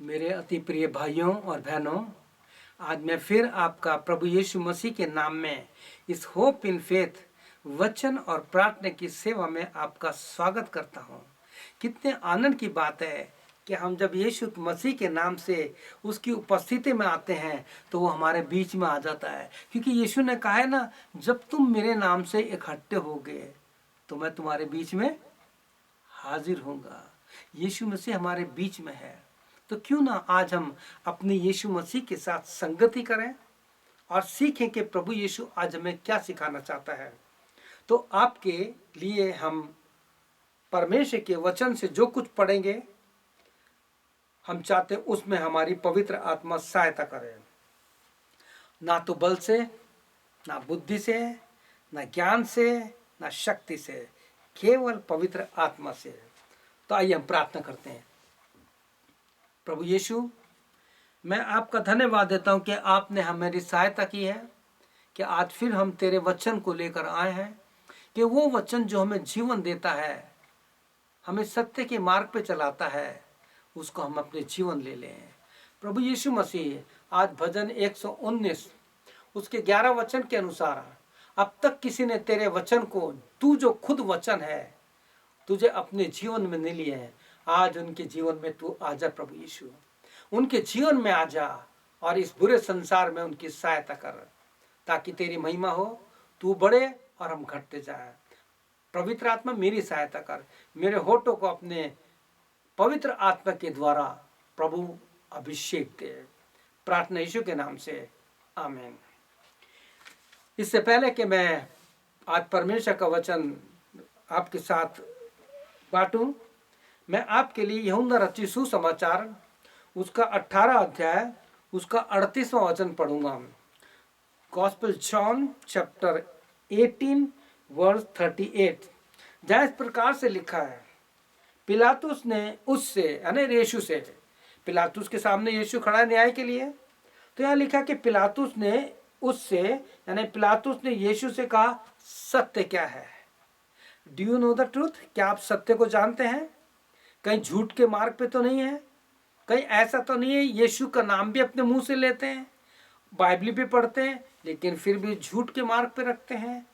मेरे अति प्रिय भाइयों और बहनों, आज मैं फिर आपका प्रभु यीशु मसीह के नाम में इस होप इन फेथ वचन और प्रार्थना की सेवा में आपका स्वागत करता हूं। कितने आनंद की बात है कि हम जब यीशु मसीह के नाम से उसकी उपस्थिति में आते हैं तो वो हमारे बीच में आ जाता है, क्योंकि यीशु ने कहा है ना, जब तुम मेरे नाम से इकट्ठे होगे तो मैं तुम्हारे बीच में हाजिर होऊंगा। यीशु मसीह हमारे बीच में है, तो क्यों ना आज हम अपने यीशु मसीह के साथ संगति करें और सीखें कि प्रभु यीशु आज हमें क्या सिखाना चाहता है। तो आपके लिए हम परमेश्वर के वचन से जो कुछ पढ़ेंगे, हम चाहते हैं उसमें हमारी पवित्र आत्मा सहायता करे। ना तो बल से, ना बुद्धि से, ना ज्ञान से, ना शक्ति से, केवल पवित्र आत्मा से। तो आइए हम प्रार्थना करते हैं। प्रभु यीशु, मैं आपका धन्यवाद देता हूं कि आपने हमारी सहायता की है कि आज फिर हम तेरे वचन को लेकर आए हैं, कि वो वचन जो हमें जीवन देता है, हमें सत्य के मार्ग पे चलाता है, उसको हम अपने जीवन ले लें। प्रभु यीशु मसीह, आज भजन 119 उसके 11 वचन के अनुसार अब तक किसी ने तेरे वचन को, तू जो खुद वचन है, तुझे अपने जीवन में नहीं लिए हैं, आज उनके जीवन में तू आजा। प्रभु यीशु, उनके जीवन में आजा और इस बुरे संसार में उनकी सहायता कर, ताकि तेरी महिमा हो, तू बढ़े और हम घटते जाए। पवित्र आत्मा मेरी सहायता कर, मेरे होठों को अपने पवित्र आत्मा के द्वारा प्रभु अभिषेक दे। प्रार्थना यीशु के नाम से, आमीन। इससे पहले कि मैं आज परमेश्वर का वचन आपके साथ बांटूं, मैं आपके लिए यूहन्ना रचित सुसमाचार उसका 18 अध्याय उसका 38वां वचन पढ़ूंगा। गॉस्पेल जॉन चैप्टर 18 वर्स 38, जहाँ इस प्रकार से लिखा है, पिलातुस ने उससे, यानी यीशु से, पिलातुस के सामने यीशु खड़ा है न्याय के लिए, तो यहाँ लिखा कि पिलातुस ने उससे, यानी पिलातुस ने यीशु से कहा, सत्य क्या है? Do you know the truth? क्या आप सत्य को जानते हैं? कहीं झूठ के मार्ग पे तो नहीं है? कहीं ऐसा तो नहीं है यीशु का नाम भी अपने मुंह से लेते हैं, बाइबल भी पढ़ते हैं, लेकिन फिर भी झूठ के मार्ग पे रखते हैं?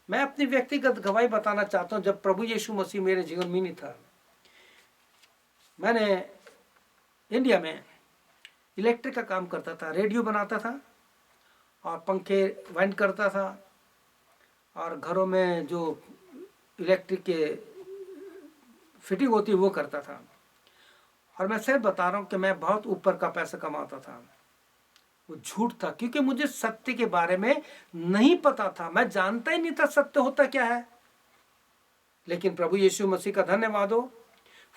मैं अपनी व्यक्तिगत गवाही बताना चाहता हूँ। जब प्रभु यीशु मसीह मेरे जीवन में नहीं था, मैंने इंडिया में इलेक्ट्रिक का काम करता था, रेडियो बनाता था और पंखे वेंट करता था, और घरों में जो इलेक्ट्रिक के फिटिंग होती वो करता था। और मैं सही बता रहा हूँ कि मैं बहुत ऊपर का पैसा कमाता था। वो झूठ था, क्योंकि मुझे सत्य के बारे में नहीं पता था, मैं जानता ही नहीं था सत्य होता क्या है। लेकिन प्रभु यीशु मसीह का धन्यवाद हो,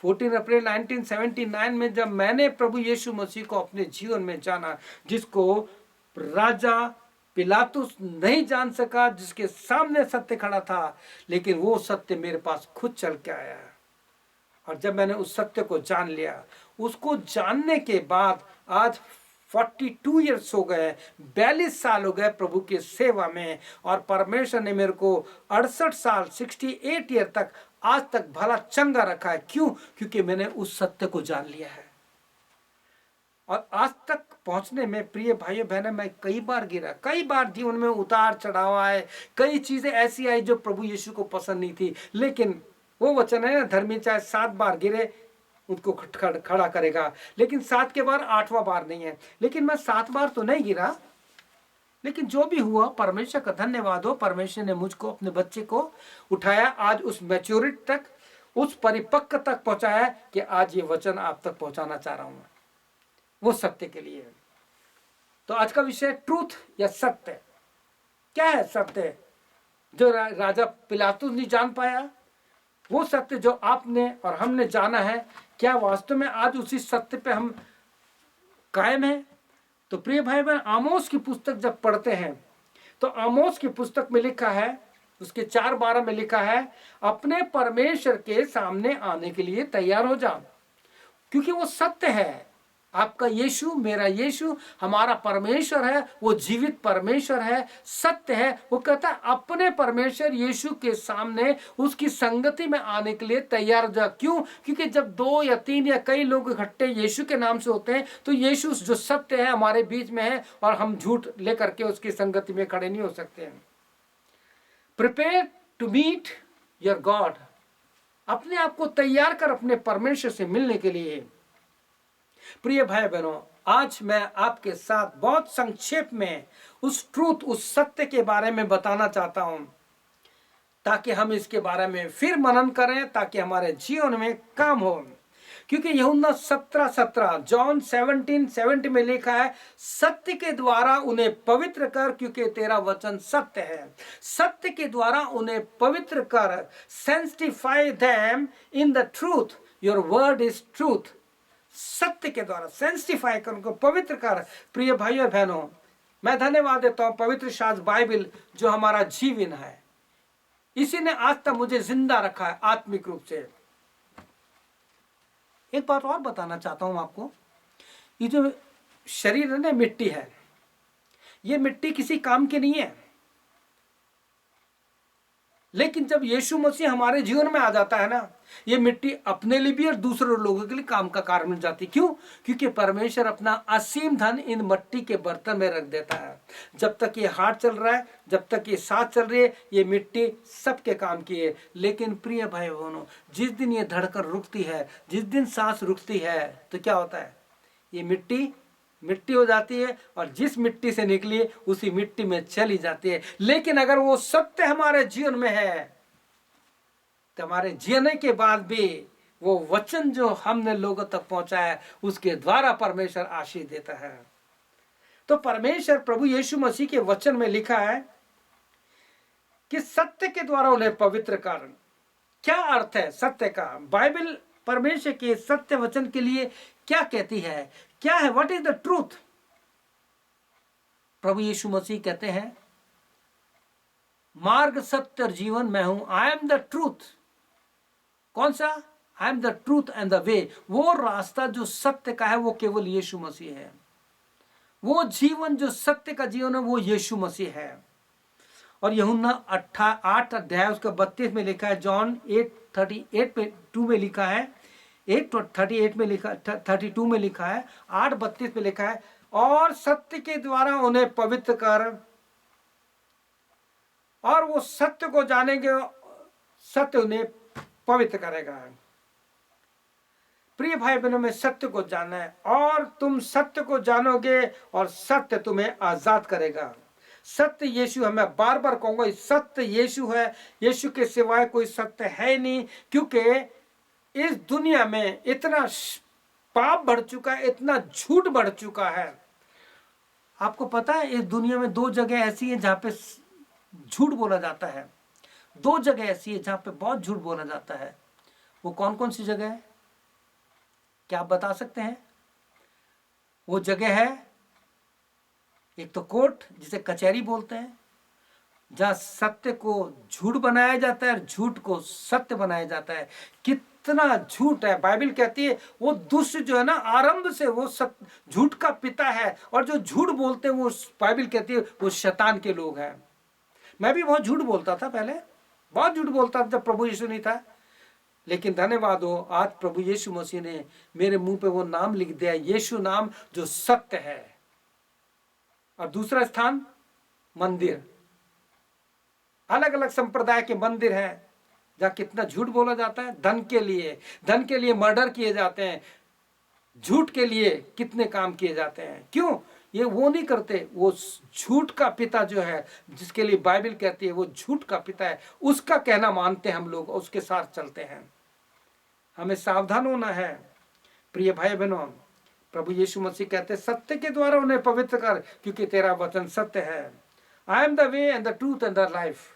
14 अप्रैल 1979 में जब मैंने प्रभु यीशु मसीह को अपने जीवन में जाना, जिसको राजा पिलातुस नहीं जान सका, जिसके सामने सत्य खड़ा था, लेकिन वो सत्य मेरे पास खुद चल के आया। और जब मैंने उस सत्य को जान लिया, उसको जानने के बाद आज 42 ईयर्स हो गए, 42 साल हो गए प्रभु के सेवा में, और परमेश्वर ने मेरे को 68 साल 68 ईयर तक आज तक भला चंगा रखा है। क्यों? क्योंकि मैंने उस सत्य को जान लिया है। और आज तक पहुंचने में प्रिय भाइयों बहनों, मैं कई बार गिरा, कई बार जीवन में उतार चढ़ाव आए, कई चीजें ऐसी आई जो प्रभु यीशु को पसंद नहीं थी, लेकिन वो वचन है ना, धर्मी चाहे 7 बार गिरे उनको खड़ा करेगा, लेकिन 7 के बाद 8वां बार नहीं है। लेकिन मैं 7 बार तो नहीं गिरा, लेकिन जो भी हुआ परमेश्वर का धन्यवाद हो, परमेश्वर ने मुझको, अपने बच्चे को उठाया, आज उस मैच्योरिटी तक, उस परिपक्व तक पहुंचाया कि आज ये वचन आप तक पहुंचाना चाह रहा हूं मैं, वो सत्य के लिए। तो आज का विषय ट्रूथ या सत्य। क्या है सत्य जो राजा पिलातुस नहीं जान पाया? वो सत्य जो आपने और हमने जाना है, क्या वास्तव में आज उसी सत्य पे हम कायम हैं? तो प्रिय भाई बहन, आमोस की पुस्तक जब पढ़ते हैं तो आमोस की पुस्तक में लिखा है, उसके 4:12 में लिखा है, अपने परमेश्वर के सामने आने के लिए तैयार हो जाओ, क्योंकि वो सत्य है। आपका यीशु, मेरा यीशु, हमारा परमेश्वर है, वो जीवित परमेश्वर है, सत्य है। वो कहता है अपने परमेश्वर यीशु के सामने उसकी संगति में आने के लिए तैयार जा। क्यों? क्योंकि जब 2 या 3 या कई लोग इकट्ठे यीशु के नाम से होते हैं तो यीशु जो सत्य है हमारे बीच में है और हम झूठ लेकर के उसकी संगति में खड़े नहीं हो सकते हैं। Prepare to meet your God, अपने आप को तैयार कर अपने परमेश्वर से मिलने के लिए। प्रिय भाई बहनों, आज मैं आपके साथ बहुत संक्षेप में उस ट्रूथ, उस सत्य के बारे में बताना चाहता हूं, ताकि हम इसके बारे में फिर मनन करें, ताकि हमारे जीवन में काम हो। क्योंकि यूहन्ना 17:17, जॉन 17:70 में लिखा है, सत्य के द्वारा उन्हें पवित्र कर, क्योंकि तेरा वचन सत्य है। सत्य के द्वारा उन्हें पवित्र कर, sanctify them in the truth, your word is truth. सत्य के द्वारा सेंटिफाई कर, उनको पवित्र कर। प्रिय भाइयों और बहनों, मैं धन्यवाद देता हूं पवित्र शास्त्र बाइबल जो हमारा जीवन है, इसी ने आज तक मुझे जिंदा रखा है आत्मिक रूप से। एक बात और बताना चाहता हूं आपको, ये जो शरीर है ना, मिट्टी है, ये मिट्टी किसी काम की नहीं है। लेकिन जब यीशु मसीह हमारे जीवन में आ जाता है ना, ये मिट्टी अपने लिए भी और दूसरे लोगों के लिए काम का कारण बन जाती है। क्यों? क्योंकि परमेश्वर अपना असीम धन इन मिट्टी के बर्तन में रख देता है। जब तक ये हार्ट चल रहा है, जब तक ये सांस चल रही है, ये मिट्टी सबके काम की है। लेकिन प्रिय भाई बहनों, जिस दिन ये धड़कन रुकती है, जिस दिन सांस रुकती है, तो क्या होता है? ये मिट्टी हो जाती है और जिस मिट्टी से निकली उसी मिट्टी में चली जाती है। लेकिन अगर वो सत्य हमारे जीवन में है तो हमारे जीने के बाद भी वो वचन जो हमने लोगों तक पहुंचाया है, उसके द्वारा परमेश्वर आशीष देता है। तो परमेश्वर प्रभु यीशु मसीह के वचन में लिखा है कि सत्य के द्वारा उन्हें पवित्र कर। क्या अर्थ है सत्य का? बाइबल परमेश्वर के सत्य वचन के लिए क्या कहती है? क्या है? What is the truth? प्रभु यीशु मसीह कहते हैं, मार्ग, सत्य और जीवन मैं हूं। I am the truth. कौन सा? I am the truth and the way. वो रास्ता जो सत्य का है वो केवल यीशु मसीह है। वो जीवन जो सत्य का जीवन है वो यीशु मसीह है। और यूहन्ना 8 अध्याय उसका 32 में लिखा है, जॉन 8:38 में लिखा है, 8:38 में लिखा, 32 में लिखा है, 8:32 में लिखा है, और सत्य के द्वारा उन्हें पवित्र कर, और वो सत्य को जानेंगे, सत्य उन्हें पवित्र करेगा। प्रिय भाई बहनों, में सत्य को जानना है, और तुम सत्य को जानोगे और सत्य तुम्हें आजाद करेगा। सत्य यीशु है। मैं बार बार कहूंगा, सत्य यीशु है। यीशु के सिवाय कोई सत्य है नहीं, क्योंकि इस दुनिया में इतना पाप बढ़ चुका है, इतना झूठ बढ़ चुका है। आपको पता है इस दुनिया में 2 जगह ऐसी है जहां पे झूठ बोला जाता है। 2 जगह ऐसी है जहां पे बहुत झूठ बोला जाता है। वो कौन कौन सी जगह है? क्या आप बता सकते हैं? वो जगह है, एक तो कोर्ट, जिसे कचहरी बोलते हैं, जहां सत्य को झूठ बनाया जाता है और झूठ को सत्य बनाया जाता है। कितना झूठ है! बाइबल कहती है वो दुष्ट जो है ना, आरंभ से वो झूठ का पिता है, और जो झूठ बोलते हैं वो बाइबल कहती है वो शैतान के लोग हैं। मैं भी बहुत झूठ बोलता था पहले, बहुत झूठ बोलता था जब प्रभु यीशु नहीं था। लेकिन धन्यवाद हो, आज प्रभु यीशु मसीह ने मेरे मुंह पे वो नाम लिख दिया, यीशु नाम जो सत्य है। और दूसरा स्थान मंदिर, अलग अलग संप्रदाय के मंदिर हैं जहां कितना झूठ बोला जाता है। धन के लिए मर्डर किए जाते हैं, झूठ के लिए कितने काम किए जाते हैं। क्यों? ये वो नहीं करते, वो झूठ का पिता जो है, जिसके लिए बाइबल कहती है वो झूठ का पिता है, उसका कहना मानते हैं हम लोग, उसके साथ चलते हैं। हमें सावधान होना है प्रिय भाई बहनों। प्रभु यीशु मसीह कहते, सत्य के द्वारा उन्हें पवित्र कर, क्योंकि तेरा वचन सत्य है। आई am the way and the truth and the life.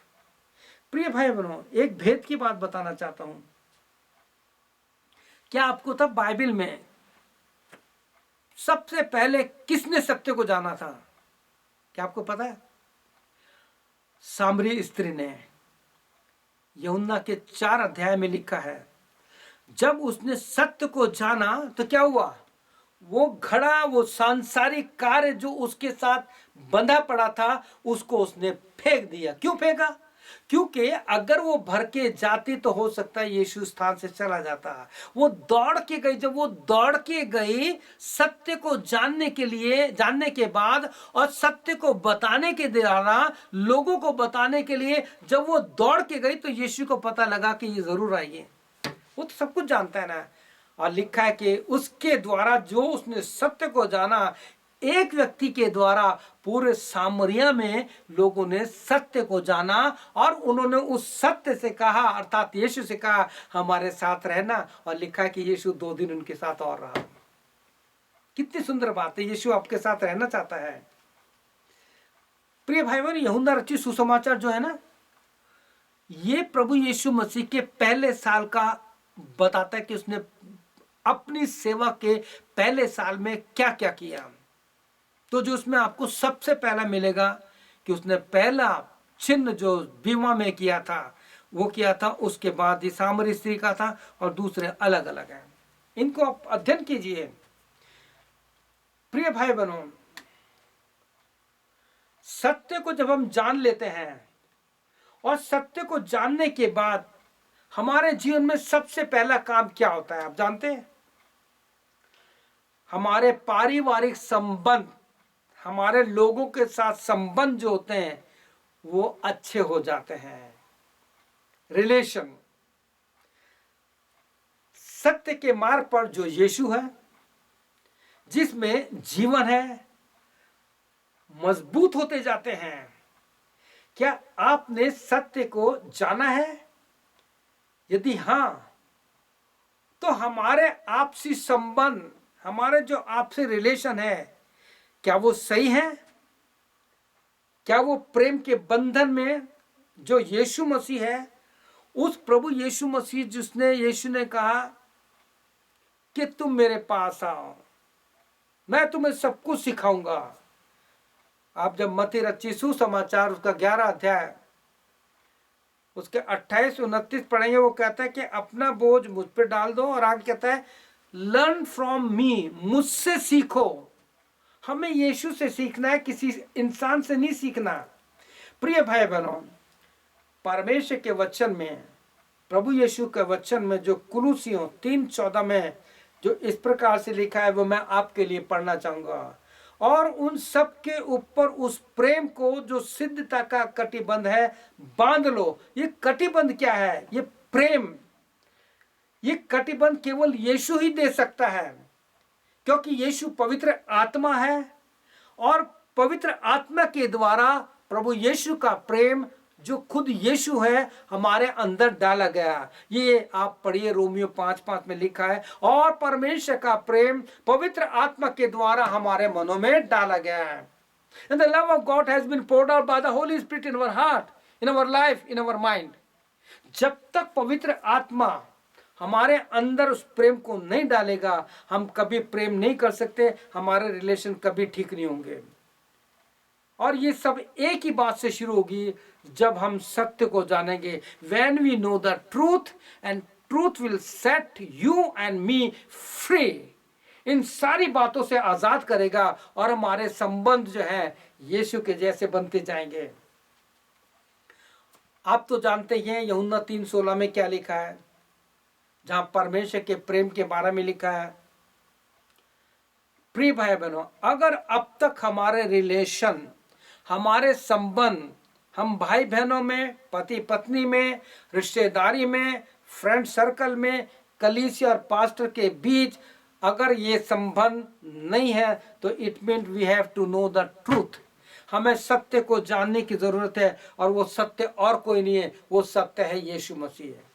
प्रिय भाई बहनों, एक भेद की बात बताना चाहता हूं। क्या आपको तब बाइबल में सबसे पहले किसने सत्य को जाना था? क्या आपको पता है? सामरी स्त्री ने। यूहन्ना के 4 अध्याय में लिखा है, जब उसने सत्य को जाना तो क्या हुआ? वो घड़ा, वो सांसारिक कार्य जो उसके साथ बंधा पड़ा था, उसको उसने फेंक दिया। क्यों फेंका? क्योंकि अगर वो भर के जाती तो हो सकता है यीशु स्थान से चला जाता। वो दौड़ के गई। जब वो दौड़ के गई सत्य को जानने के लिए, जानने के बाद और सत्य को बताने के द्वारा लोगों को बताने के लिए जब वो दौड़ के गई तो यीशु को पता लगा कि ये जरूर आएगी। वो तो सब कुछ जानता है ना। और लिखा है कि उसके द्वारा, जो उसने सत्य को जाना, एक व्यक्ति के द्वारा पूरे सामरिया में लोगों ने सत्य को जाना और उन्होंने उस सत्य से कहा, अर्थात यीशु से कहा, हमारे साथ रहना। और लिखा है कि यीशु 2 दिन उनके साथ और रहा। कितनी सुंदर बात है, यीशु आपके साथ रहना चाहता है। प्रिय भाई बहन, यूहन्ना रचित सुसमाचार जो है ना, ये प्रभु यीशु मसीह के पहले साल का बताता है कि उसने अपनी सेवा के पहले साल में क्या क्या किया। तो जो उसमें आपको सबसे पहला मिलेगा कि उसने पहला चिन्ह जो बीमा में किया था वो किया था। उसके बाद ये सामरी स्त्री का था और दूसरे अलग अलग हैं। इनको आप अध्ययन कीजिए। प्रिय भाई बहनों, सत्य को जब हम जान लेते हैं और सत्य को जानने के बाद हमारे जीवन में सबसे पहला काम क्या होता है आप जानते हैं? हमारे पारिवारिक संबंध, हमारे लोगों के साथ संबंध जो होते हैं वो अच्छे हो जाते हैं। रिलेशन, सत्य के मार्ग पर जो यीशु है, जिसमें जीवन है, मजबूत होते जाते हैं। क्या आपने सत्य को जाना है? यदि हां, तो हमारे आपसी संबंध, हमारे जो आपसी रिलेशन है, क्या वो सही है? क्या वो प्रेम के बंधन में जो यीशु मसीह है, उस प्रभु यीशु मसीह जिसने, यीशु ने कहा कि तुम मेरे पास आओ, मैं तुम्हें सब कुछ सिखाऊंगा। आप जब मत्ती रचित सुसमाचार उसका 11 अध्याय उसके 28-29 पढ़ेंगे, वो कहता है कि अपना बोझ मुझ पे डाल दो, और आगे कहता है लर्न फ्रॉम मी, मुझसे सीखो। हमें यीशु से सीखना है, किसी इंसान से नहीं सीखना। प्रिय भाई बहनों, परमेश्वर के वचन में, प्रभु यीशु के वचन में जो कुलुसियों 3:14 में जो इस प्रकार से लिखा है वो मैं आपके लिए पढ़ना चाहूंगा। और उन सब के ऊपर उस प्रेम को जो सिद्धता का कटिबंध है बांध लो। ये कटिबंध क्या है? ये प्रेम, ये कटिबंध केवल यीशु ही दे सकता है, क्योंकि यीशु पवित्र आत्मा है और पवित्र आत्मा के द्वारा प्रभु यीशु का प्रेम जो खुद यीशु है हमारे अंदर डाला गया। ये आप पढ़िए, रोमियो 5:5 में लिखा है, और परमेश्वर का प्रेम पवित्र आत्मा के द्वारा हमारे मनों में डाला गया है। And the love of God has been poured out by the Holy Spirit in our heart, in our life, in our mind. जब तक पवित्र आत्मा हमारे अंदर उस प्रेम को नहीं डालेगा, हम कभी प्रेम नहीं कर सकते, हमारे रिलेशन कभी ठीक नहीं होंगे। और ये सब एक ही बात से शुरू होगी, जब हम सत्य को जानेंगे। When we know the truth, and truth will set you and me free. इन सारी बातों से आजाद करेगा और हमारे संबंध जो है यीशु के जैसे बनते जाएंगे। आप तो जानते ही हैं यूहन्ना 3:16 में क्या लिखा है, जहां परमेश्वर के प्रेम के बारे में लिखा है। प्रिय भाई बहनों, अगर अब तक हमारे रिलेशन, हमारे संबंध, हम भाई बहनों में, पति पत्नी में, रिश्तेदारी में, फ्रेंड सर्कल में, कलीसिया और पास्टर के बीच अगर ये संबंध नहीं है, तो it mean we have to know the truth. हमें सत्य को जानने की जरूरत है, और वो सत्य और कोई नहीं है, वो सत्य है यीशु मसीह है।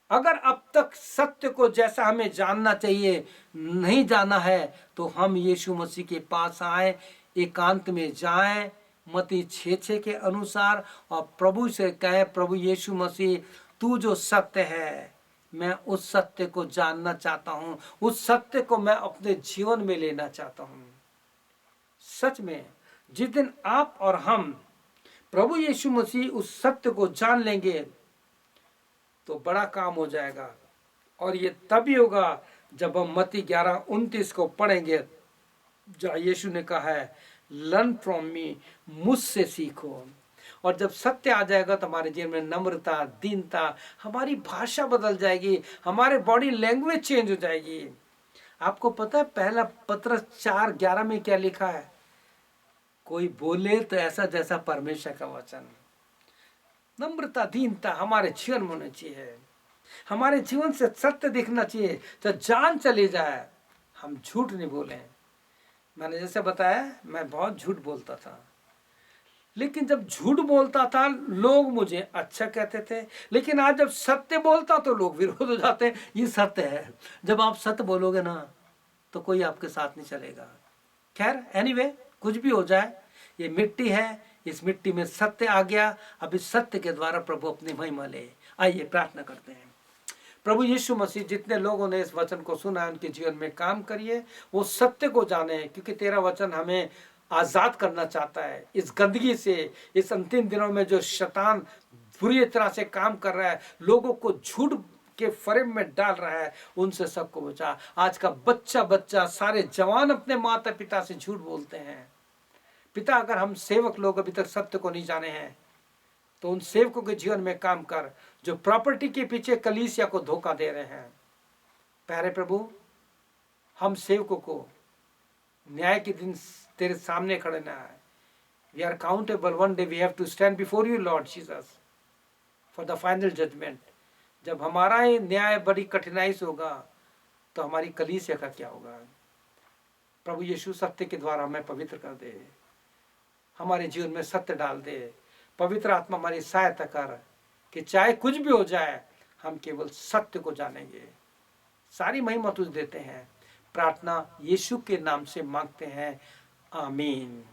अगर अब तक सत्य को जैसा हमें जानना चाहिए नहीं जाना है, तो हम यीशु मसीह के पास आए, एकांत में जाएं, मत्ती 6:6 के अनुसार, और प्रभु से कहें, प्रभु यीशु मसीह, तू जो सत्य है, मैं उस सत्य को जानना चाहता हूं, उस सत्य को मैं अपने जीवन में लेना चाहता हूं। सच में जिस दिन आप और हम प्रभु यीशु मसीह उस सत्य को जान लेंगे तो बड़ा काम हो जाएगा। और ये तभी होगा जब हम मत्ती 11:29 को पढ़ेंगे, जहाँ यीशु ने कहा है लर्न फ्रॉम मी, मुझसे सीखो। और जब सत्य आ जाएगा तो हमारे जीवन में नम्रता, दीनता, हमारी भाषा बदल जाएगी, हमारे बॉडी लैंग्वेज चेंज हो जाएगी। आपको पता है पहला पत्रस 4:11 में क्या लिखा है? कोई बोले तो ऐसा जैसा परमेश्वर का वचन। नम्रता, दीनता हमारे जीवन में होनी चाहिए। हमारे जीवन से सत्य दिखना चाहिए, तो जान चली जाए हम झूठ नहीं बोले। मैंने जैसे बताया, मैं बहुत झूठ बोलता था, लेकिन जब झूठ बोलता था लोग मुझे अच्छा कहते थे, लेकिन आज जब सत्य बोलता तो लोग विरोध हो जाते हैं। ये सत्य है, जब आप सत्य बोलोगे ना तो कोई आपके साथ नहीं चलेगा। खैर एनीवे, कुछ भी हो जाए, ये मिट्टी है, इस मिट्टी में सत्य आ गया। अब इस सत्य के द्वारा प्रभु अपनी महिमा ले। आइए प्रार्थना करते हैं। प्रभु यीशु मसीह, जितने लोगों ने इस वचन को सुना है उनके जीवन में काम करिए, वो सत्य को जाने, क्योंकि तेरा वचन हमें आज़ाद करना चाहता है इस गंदगी से। इस अंतिम दिनों में जो शैतान बुरी तरह से काम कर रहा है, लोगों को झूठ के फ्रेम में डाल रहा है, उनसे सबको बचा। आज का बच्चा बच्चा, सारे जवान अपने माता पिता से झूठ बोलते हैं। पिता, अगर हम सेवक लोग अभी तक सत्य को नहीं जाने हैं तो उन सेवकों के जीवन में काम कर जो प्रॉपर्टी के पीछे कलीसिया को धोखा दे रहे हैं। प्यारे प्रभु, हम सेवकों को न्याय के दिन तेरे सामने खड़े ना है। We are countable, one day we have to stand before you Lord Jesus for the final judgement. जब हमारा ये न्याय बड़ी कठिनाई से होगा तो हमारी कलीसिया का क्या होगा? प्रभु यीशु, सत्य के द्वारा हमें पवित्र कर दे, हमारे जीवन में सत्य डाल दे। पवित्र आत्मा हमारी सहायता कर कि चाहे कुछ भी हो जाए हम केवल सत्य को जानेंगे। सारी महिमा तुझ देते हैं। प्रार्थना यीशु के नाम से मांगते हैं, आमीन।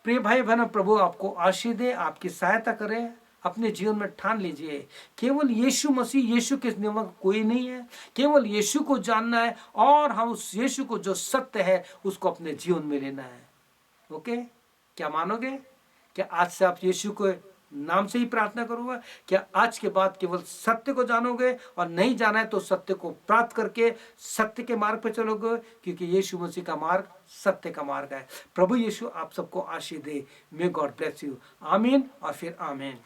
प्रिय भाई बहनों, प्रभु आपको आशीष दे, आपकी सहायता करे। अपने जीवन में ठान लीजिए केवल यीशु मसीह, यीशु के नियम कोई नहीं है। केवल यीशु को जानना है और हम उस यीशु को जो सत्य है उसको अपने जीवन में लेना है। ओके, क्या मानोगे? क्या आज से आप यीशु को नाम से ही प्रार्थना करूंगा? क्या आज के बाद केवल सत्य को जानोगे और नहीं जाना है तो सत्य को प्राप्त करके सत्य के मार्ग पर चलोगे? क्योंकि यीशु मसीह का मार्ग सत्य का मार्ग है। प्रभु यीशु आप सबको आशीष दे। May God bless you. आमीन और फिर आमीन।